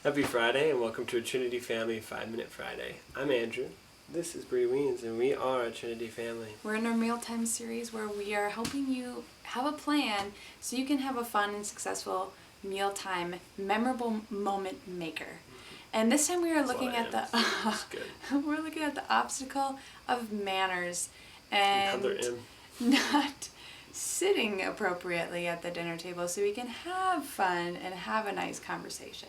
Happy Friday and welcome to a Trinity Family 5-Minute Friday. I'm Andrew. This is Bree Weens and we are a Trinity family. We're in our mealtime series where we are helping you have a plan so you can have a fun and successful mealtime memorable moment maker. And this time we are looking at we're looking at the obstacle of manners and not sitting appropriately at the dinner table so we can have fun and have a nice conversation.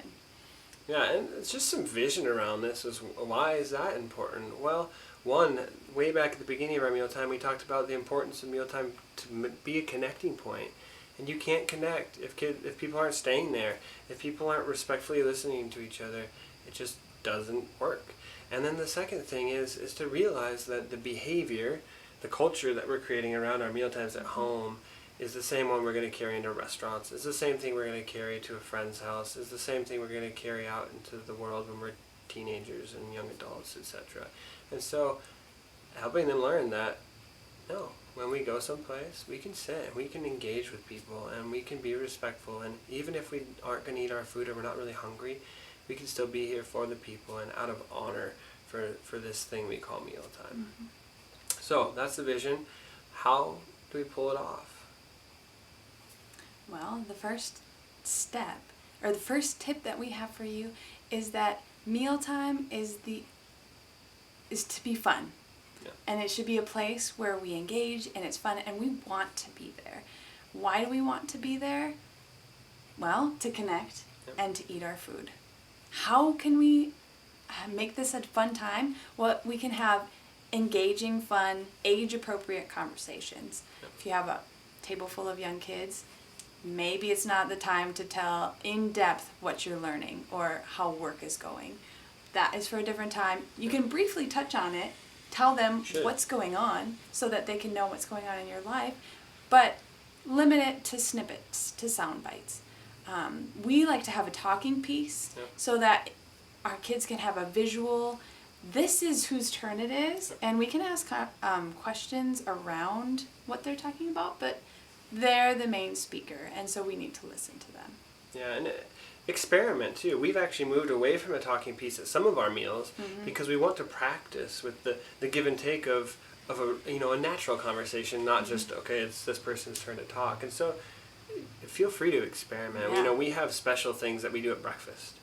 Yeah, and it's just some vision around this. Why is that important? Well, one, way back at the beginning of our mealtime, we talked about the importance of mealtime to be a connecting point. And you can't connect if people aren't staying there, if people aren't respectfully listening to each other. It just doesn't work. And then the second thing is to realize that the behavior, the culture that we're creating around our mealtimes at home is the same one we're going to carry into restaurants. It's the same thing we're going to carry to a friend's house. It's the same thing we're going to carry out into the world when we're teenagers and young adults, etc. And so helping them learn that, no, when we go someplace, we can sit and we can engage with people and we can be respectful. And even if we aren't going to eat our food or we're not really hungry, we can still be here for the people and out of honor for this thing we call mealtime. Mm-hmm. So that's the vision. How do we pull it off? Well, the first step, or the first tip that we have for you is that mealtime is to be fun. Yeah. And it should be a place where we engage and it's fun and we want to be there. Why do we want to be there? Well, to connect and to eat our food. How can we make this a fun time? Well, we can have engaging, fun, age-appropriate conversations. Yep. If you have a table full of young kids, maybe it's not the time to tell in depth what you're learning or how work is going. That is for a different time. You can briefly touch on it, tell them what's going on so that they can know what's going on in your life, but limit it to snippets, to sound bites. We like to have a talking piece so that our kids can have a visual, this is whose turn it is, and we can ask questions around what they're talking about, but they're the main speaker, and so we need to listen to them. Yeah, and experiment too. We've actually moved away from a talking piece at some of our meals because we want to practice with the give and take of a natural conversation, not just it's this person's turn to talk. And so feel free to experiment. Yeah. We have special things that we do at breakfast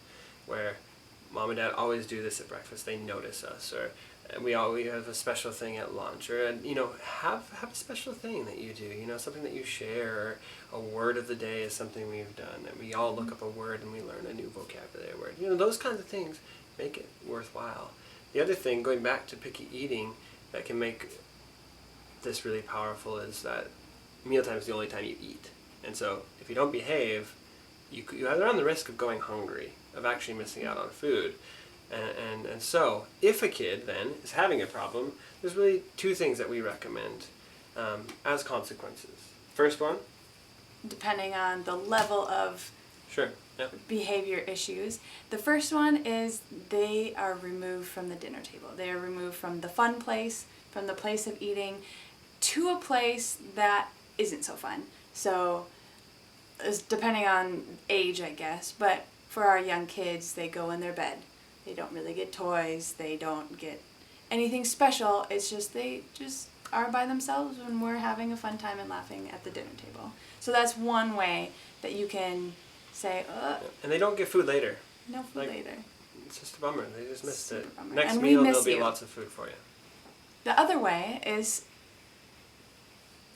where mom and dad always do this at breakfast. They notice us, or we have a special thing at lunch, or have a special thing that you do, something that you share, or a word of the day is something we've done, and we all look up a word and we learn a new vocabulary word. Those kinds of things make it worthwhile. The other thing, going back to picky eating, that can make this really powerful is that mealtime is the only time you eat. And so if you don't behave, you run the risk of going hungry, of actually missing out on food. And so, if a kid then is having a problem, there's really two things that we recommend as consequences. First one? Depending on the level of behavior issues. The first one is they are removed from the dinner table. They are removed from the fun place, from the place of eating, to a place that isn't so fun. So, it's depending on age, I guess, but for our young kids, they go in their bed. They don't really get toys. They don't get anything special. It's just they just are by themselves when we're having a fun time and laughing at the dinner table. So that's one way that you can say, and they don't get food later. No food later. It's just a bummer. They just missed it. Bummer. Next and meal, there'll be lots of food for you. The other way is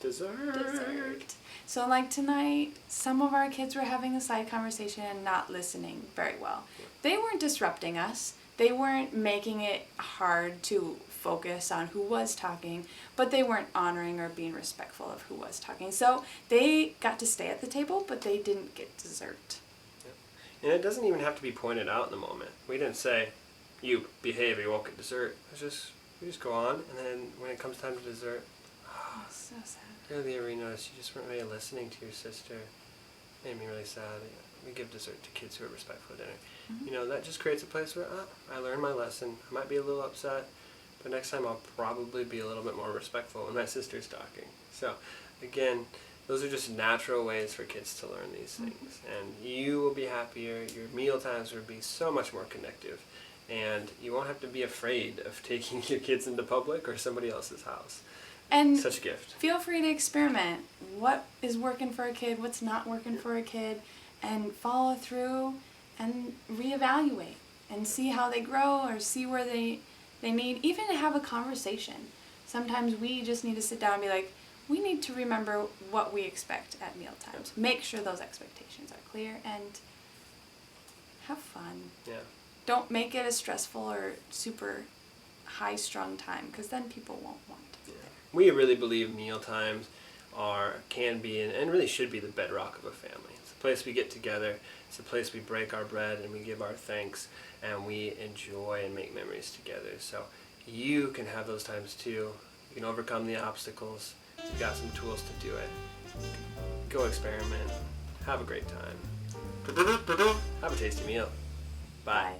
dessert. So like tonight, some of our kids were having a side conversation and not listening very well. They weren't disrupting us. They weren't making it hard to focus on who was talking, but they weren't honoring or being respectful of who was talking. So they got to stay at the table, but they didn't get dessert. And it doesn't even have to be pointed out in the moment. We didn't say, you behave or you won't get dessert. We just go on, and then when it comes time to dessert, so sad. Really, I noticed you just weren't really listening to your sister. Made me really sad. We give dessert to kids who are respectful at dinner. That just creates a place where I learned my lesson. I might be a little upset, but next time I'll probably be a little bit more respectful when my sister's talking. So, again, Those are just natural ways for kids to learn these things. And you will be happier, your meal times will be so much more connective, and you won't have to be afraid of taking your kids into public or somebody else's house. And Such a gift. feel free to experiment. What is working for a kid, what's not working for a kid, and follow through and reevaluate and see how they grow or see where they need, even to have a conversation. Sometimes we just need to sit down and be like, we need to remember what we expect at meal times. Make sure those expectations are clear and have fun. Yeah. Don't make it a stressful or super high-strung time, because then people won't want to be there. We really believe meal times can be and really should be the bedrock of a family. It's a place we get together. It's a place we break our bread and we give our thanks and we enjoy and make memories together. So you can have those times too. You can overcome the obstacles. You've got some tools to do it. Go experiment. Have a great time. Have a tasty meal. Bye.